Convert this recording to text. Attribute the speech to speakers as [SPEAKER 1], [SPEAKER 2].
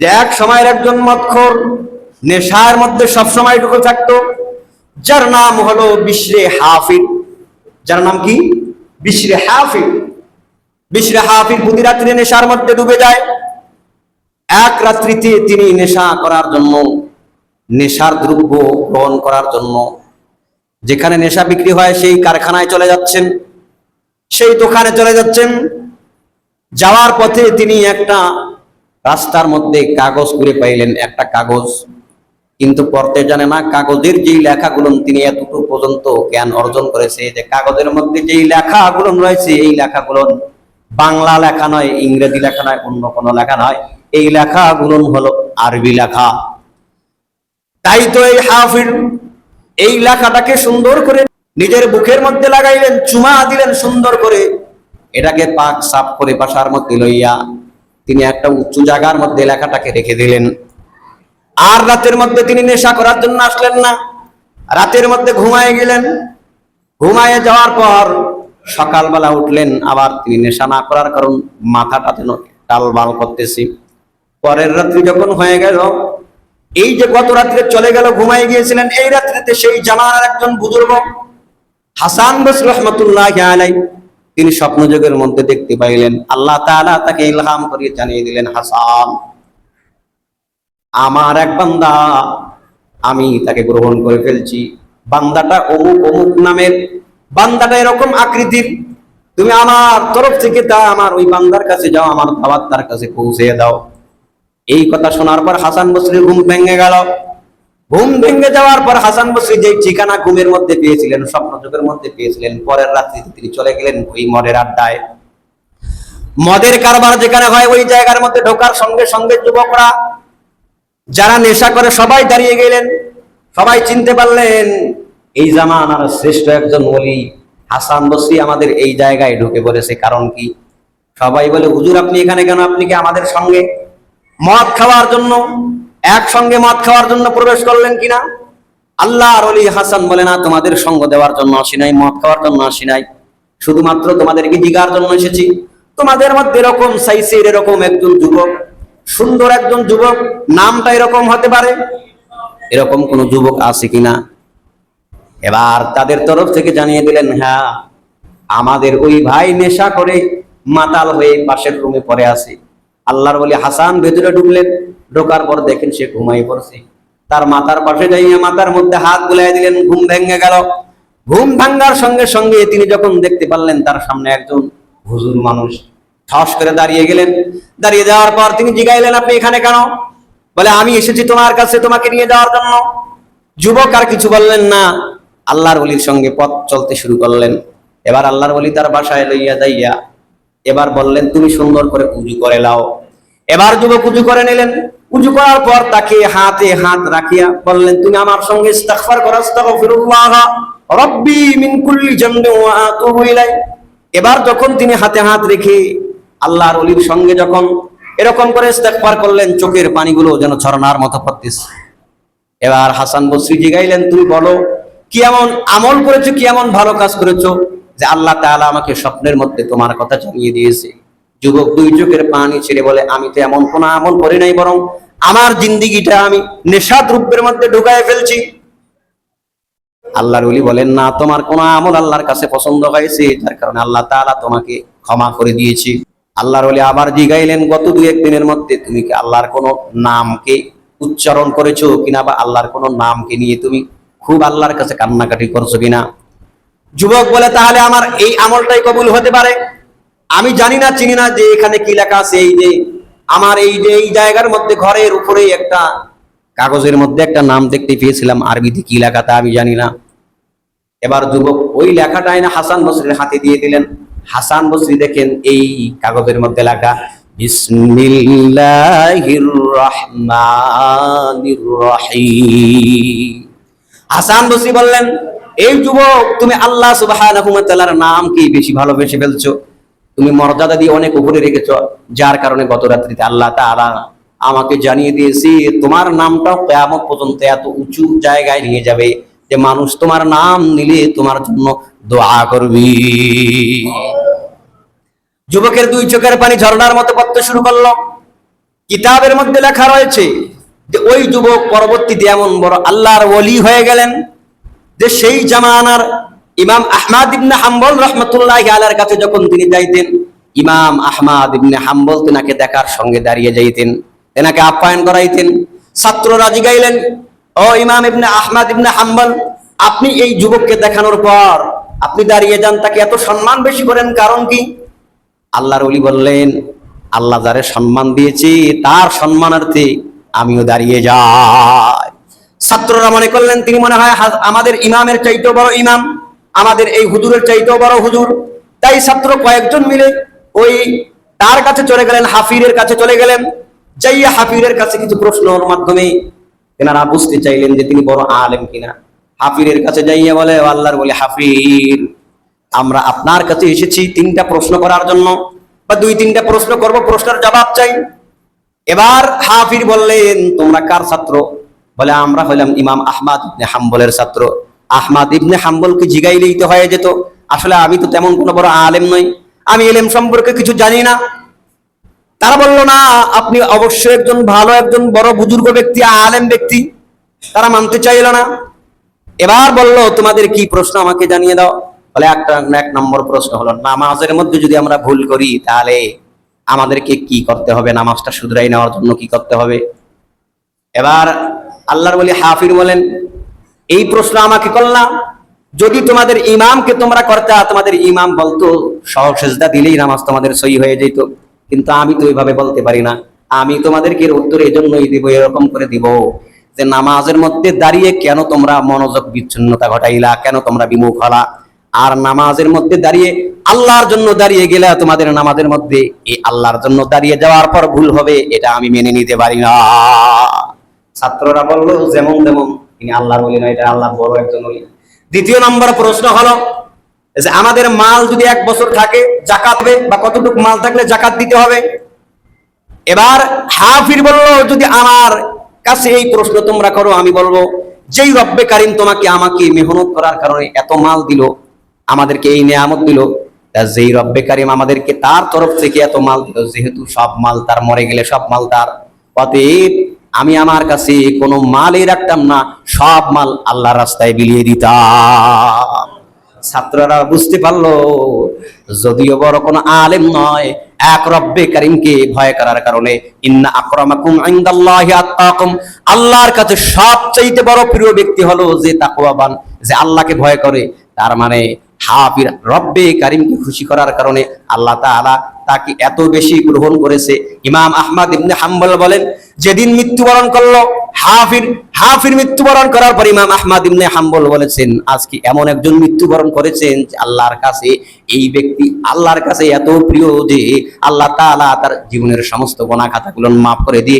[SPEAKER 1] যে এক সময়ের একজন মদখোর, নেশার মধ্যে সবসময় ঢুকে থাকতো, যার নাম হলো বিশরে হাফির। যার নাম কি? বিশরে হাফির। বিশরে হাফির প্রতি রাত্রে নেশার মধ্যে ডুবে যায়। এক রাত্রিতে তিনি নেশা করার জন্য, নেশার দ্রব্য গ্রহণ করার জন্য যেখানে নেশা বিক্রি হয় সেই কারখানায় চলে যাচ্ছেন, সেই দোকানে চলে যাচ্ছেন। যাওয়ার পথে তিনি একটা রাস্তার মধ্যে কাগজ কুড়ে পাইলেন, একটা কাগজ, কিন্তু পড়তে জানে না। কাগজের যেই লেখাগুলো, তিনি এতটুকু পর্যন্ত জ্ঞান অর্জন করেছে যে কাগজের মধ্যে যেই লেখাগুলো রয়েছে এই লেখাগুলো বাংলা লেখা নয়, ইংরেজি লেখা নয়, অন্য কোনো লেখা নয়, এই লেখাগুলো হলো আরবি লেখা। তাই তো এই হাফিজ এই লেখাটাকে সুন্দর করে নিজের বুকের মধ্যে লাগাইলেন, চুমা দিলেন সুন্দর করে, এটাকে পাক সাফ করে বাসার মধ্যে লইয়া তিনি একটা উঁচু জায়গার মধ্যে লেখাটাকে রেখে দিলেন। আর রাতের মধ্যে তিনি নেশা করার জন্য আসলেন না, রাতের মধ্যে ঘুমায় গেলেন। ঘুমায় যাওয়ার পর সকালবেলা উঠলেন, আবার তিনি নেশা না করার কারণ মাথাটা যেন টালবাল করতেছি। পরের রাত্রি যখন হয়ে গেল, এই যে গত রাত্রে চলে গেল, ঘুমায় গিয়েছিলেন, এই রাত্রিতে সেই জামানার একজন বুজুর্গ হাসান বসরি রহমাতুল্লাহি আলাইহি তিনি স্বপ্নযোগের মধ্যে দেখতে পাইলেন, আল্লাহ তাআলা তাকে ইলহাম করিয়ে জানিয়ে দিলেন, হাসান, আমার এক বান্দা, আমি তাকে গ্রহণ করে ফেলছি। বান্দাটা অমুক অমুক নামের, বান্দাটা এরকম আকৃতির, তুমি আমার তরফ থেকে তা আমার ওই বান্দার কাছে যাও, আমার দাওয়াত তার কাছে পৌঁছে দাও। এই কথা শোনার পর হাসান বসরির ঘুম ভেঙে গেল। ঘুম ভেঙে যাওয়ার পর হাসান বসরি যে ঠিকানা ঘুমের মধ্যে পেয়েছিলেন, স্বপ্নযোগের মধ্যে পেয়েছিলেন, পরের রাত্রিতে তিনি চলে গেলেন ওই মদের আড্ডায়। মদের কারবার যেখানে হয় ওই জায়গার মধ্যে ঢোকার সঙ্গে সঙ্গে যুবকরা যারা নেশা করে সবাই দাঁড়িয়ে গেলেন। সবাই চিনতে পারলেন এই জামানার শ্রেষ্ঠ একজন ওলি হাসান বসরি আমাদের এই জায়গায় ঢুকে পড়েছে। কারণ কি? সবাই বলে, হুজুর আপনি এখানে কেন? আপনি কি আমাদের সঙ্গে মদ খাওয়ার জন্য, একসঙ্গে মদ খাওয়ার জন্য প্রবেশ করলেন কিনা? আল্লাহর ওলি হাসান বলে, না, তোমাদের সঙ্গ দেওয়ার জন্য আসি নাই, মদ খাওয়ার জন্য আসি নাই, শুধুমাত্র তোমাদেরকে জিগার জন্য এসেছি। তোমাদের মধ্যে এরকম সাইসের এরকম একজন যুবক, সুন্দর একজন যুবক, নামটা এরকম হতে পারে, এরকম কোন যুবক আছে কিনা? এবার তাদের তরফ থেকে জানিয়ে দিলেন, হ্যাঁ, আমাদের ওই ভাই নেশা করে মাতাল হয়ে পাশের রুমে পড়ে আছে। আল্লাহর ওলি হাসান ভেতরে ঢুকলেন, ঢোকার পর দেখেন সে ঘুমাই পড়ছে। তার মাথার পাশে যাইয়া মাথার মধ্যে হাত বুলাই দিলেন, ঘুম ভেঙে গেল। ঘুম ভাঙ্গার সঙ্গে সঙ্গে তিনি যখন দেখতে পারলেন তার সামনে একজন হুজুর মানুষ, ঠস করে দাঁড়িয়ে গেলেন। দাঁড়িয়ে যাওয়ার পর তিনি জিগাইলেন, আপনি এখানে কেন? বলে, আমি এসেছি তোমার কাছে তোমাকে নিয়ে যাওয়ার জন্য। যুবক আর কিছু বললেন না, আল্লাহর ওলির সঙ্গে পথ চলতে শুরু করলেন। এবার আল্লাহর ওলি তার বাসায় লইয়া যাইয়া এবার বললেন, তুমি সুন্দর করে উজু করে লাও। এবার যুবক উজু করে নিলেন। উজু করার পর তাকে হাতে হাত রাখিয়া বললেন, তুমি আমার সঙ্গে ইস্তিগফার করো, আস্তাগফিরুল্লাহ রাব্বি মিন কুল্লি যামবি ওয়া আতুবু ইলাই। এবার যখন তিনি হাতে হাত রেখে আল্লাহর ওলির সঙ্গে যখন এরকম করে ইস্তিগফার করলেন, চোখের পানিগুলো যেন ঝরনার মতো পড়তেছে। এবার হাসান বসরি জিগাইলেন, তুমি বলো, কি এমন আমল করেছো, কি এমন ভালো কাজ করেছো যে আল্লাহ তাআলা আমাকে স্বপ্নের মধ্যে তোমার কথা জানিয়ে দিয়েছে? যুবক দুই চোখের পানি ছেড়ে বলে, আমি তো এমন কোন আমল করি নাই, বরং আমার জিন্দেগিটা আমি নেশা দ্রব্যের মধ্যে ঢুকায় ফেলছি। আল্লাহর ওলি বলেন, না, তোমার কোন আমল আল্লাহর কাছে পছন্দ হয়েছে, যার কারণে আল্লাহ তাআলা তোমাকে ক্ষমা করে দিয়েছি। আল্লাহর ওলি আবার জিগাইলেন, গত দুই এক দিনের মধ্যে তুমি কি আল্লাহর কোন নামকে উচ্চারণ করেছো কিনা, বা আল্লাহর কোন নামকে নিয়ে তুমি খুব আল্লাহর কাছে কান্নাকাটি করছো কিনা? যুবক বলে, তাহলে আমার এই আমলটাই কবুল হতে পারে। আমি জানি না, চিনি না যে এখানে কি লেখা আছে। এই যে আমার এই যে এই জায়গার মধ্যে ঘরের উপরে একটা কাগজের মধ্যে একটা নাম দেখতে পেয়েছিলাম, আরবিতে কি লেখা তা আমি জানি না। এবার যুবক ওই লেখাটা এনে হাসান বসরির হাতে দিয়ে দিলেন। হাসান বসরি দেখেন এই কাগজের মধ্যে লেখা, বিসমিল্লাহির রহমানির রহিম। হাসান বসরি বললেন, এই যুবক, তুমি আল্লাহ সুবহানাহু ওয়া তাআলার নামকে বেশি ভালোবেসে ফেলছো, তুমি মর্যাদা দিয়ে অনেক উপরে রেখেছো, যার কারণে গত রাত্রিতে আল্লাহ তাআলা আমাকে জানিয়ে দিয়েছে তোমার নামটাও কিয়ামত পর্যন্ত এত উঁচু জায়গায় নিয়ে যাবে যে মানুষ তোমার নাম নিলে তোমার জন্য দোয়া করবে। যুবকের দুই চোখের পানি ঝর্ণার মতো পড়তে শুরু করলো। কিতাবের মধ্যে লেখা রয়েছে যে ওই যুবক পরবর্তীতে এমন বড় আল্লাহর ওলি হয়ে গেলেন যে সেই জামানার ইমাম আহমদ ইবনে হাম্বল রাহমাতুল্লাহি আলাইহির কাছে যখন তিনি যাইতেন, ইমাম আহমদ ইবনে হাম্বল তেনাকে দেখার সঙ্গে দাঁড়িয়ে যাইতেন, তেনাকে আপ্যায়ন করাইতেন। ছাত্ররা জিগাইলেন, ও ইমাম ইবনে আহমদ ইবনে হাম্বল, আপনি এই যুবককে দেখানোর পর আপনি দাঁড়িয়ে যান, তাকে এত সম্মান বেশি করেন, কারণ কি? আল্লাহর ওলি বললেন, আল্লাহ যারে সম্মান দিয়েছে তার সম্মানার্থে আমিও দাঁড়িয়ে যাই। ছাত্ররা মনে করলেন তিনি মনে হয় আমাদের ইমামের চাইতেও বড় ইমাম, আমাদের এই হুজুরের চাইতেও বড় হুজুর। তাই ছাত্র কয়েকজন মিলে ওই তার কাছে চলে গেলেন, হাফিরের কাছে চলে গেলেন। যাইয়া হাফিরের কাছে কিছু প্রশ্নের মাধ্যমে তেনারা বুঝতে চাইলেন যে তিনি বড় আলেম কিনা। হাফিরের কাছে যাইয়া বলে, আল্লাহর বলে, হাফির, আমরা আপনার কাছে এসেছি 3টা প্রশ্ন করার জন্য, বা 2-3টা প্রশ্ন করব, প্রশ্নের জবাব চাই। এবার হাফির বললেন, তোমরা কার ছাত্র? বলে, আমরা হইলাম ইমাম আহমদ ইবনে হাম্বলের ছাত্র। আহমদ ইবনে হাম্বলকে জিগাইলেই তো হয়ে যেত, আসলে আমি তো তেমন কোনো বড় আলেম নই, আমি ইলম সম্পর্কে কিছু জানি না। তারা বলল, না, আপনি অবশ্যই একজন ভালো, একজন বড় বুজুর্গ ব্যক্তি, আলেম ব্যক্তি। তারা মানতে চাইল না। এবার বলল, তোমাদের কি প্রশ্ন আমাকে জানিয়ে দাও। বলে, এক নম্বর প্রশ্ন হলো, নামাজের মধ্যে যদি আমরা ভুল করি তাহলে আমাদেরকে কি করতে হবে, নামাজটা শুধরাই নেওয়ার জন্য কি করতে হবে? এবার আল্লাহর ওলি হাফির বলেন, এই প্রশ্ন আমাকে করলাম, যদি তোমাদের ইমামকে তোমরা করতে, তোমাদের ইমাম বলতো সেজদা দিলেই নামাজ তোমাদের সহি হয়ে যেত, কিন্তু আমি তো এইভাবে বলতে পারি না। আমি তোমাদেরকে এর উত্তর এই জন্যই দিব, এরকম করে দিব যে নামাজের মধ্যে দাঁড়িয়ে কেন তোমরা মনোযোগ বিচ্ছিন্নতা ঘটাইলা, কেন তোমরা বিমুখ হলা, আর নামাজের মধ্যে দাঁড়িয়ে আল্লাহর জন্য দাঁড়িয়ে গেলে তোমাদের নামাজের মধ্যে এই আল্লাহর জন্য দাঁড়িয়ে যাওয়ার পর ভুল হবে, এটা আমি মেনে নিতে পারি না। ছাত্ররা বলল, যেমন তেমন, তিনি আল্লাহর ওলি না, এটা আল্লাহর বড় একজন ওলি। দ্বিতীয় নম্বর প্রশ্ন হলো যে আমাদের মাল যদি 1 বছর থাকে যাকাত হবে, বা কতটুকু মাল থাকলে যাকাত দিতে হবে? এবার হাফির বলল, যদি আমার কাছে এই প্রশ্ন তোমরা করো, আমি বলবো, যেই রব্বে কারিম তোমাকে আমাকে মেহনত করার কারণে এত মাল দিল, আমাদেরকে এই নিয়ামত দিল, যেই রব্বে কারিম আমাদেরকে তার তরফ থেকে এত মাল দিল, যেহেতু সব মাল তার, মরে গেলে সব মাল তার, অতএব আমি আমার কাছে কোনো মালই রাখতাম না, সব মাল আল্লাহর রাস্তায় বিলিয়ে দিতাম। ছাত্ররা বুঝতে পারলো, যদিও বড় কোনো আলেম নয়, এক রব্বে কারিমকে ভয় করার কারণে, ইন্না আকরামাকুম ইনদাল্লাহি আত্তাকুম, আল্লাহর কাছে সবচেয়ে বড় প্রিয় ব্যক্তি হলো যে তাকওয়াবান, যে আল্লাহকে ভয় করে। তার মানে হাফির রব্বে কারিমকে খুশি করার কারণে আল্লাহ তাআলা তাকে এত বেশি গ্রহণ করেছে। ইমাম আহমদ ইবনে হাম্বল বলেন, যেদিন মৃত্যুবরণ করলো হাফির মৃত্যুবরণ করার পর ইমাম আহমদ ইবনে হাম্বল বলেছেন, আজকে এমন একজন মৃত্যুবরণ করেছেন যে আল্লাহর কাছে এই ব্যক্তি আল্লাহর কাছে এত প্রিয় যে আল্লাহ তাআলা তার জীবনের সমস্ত গুনাহ খাতাগুলো মাফ করে দিয়ে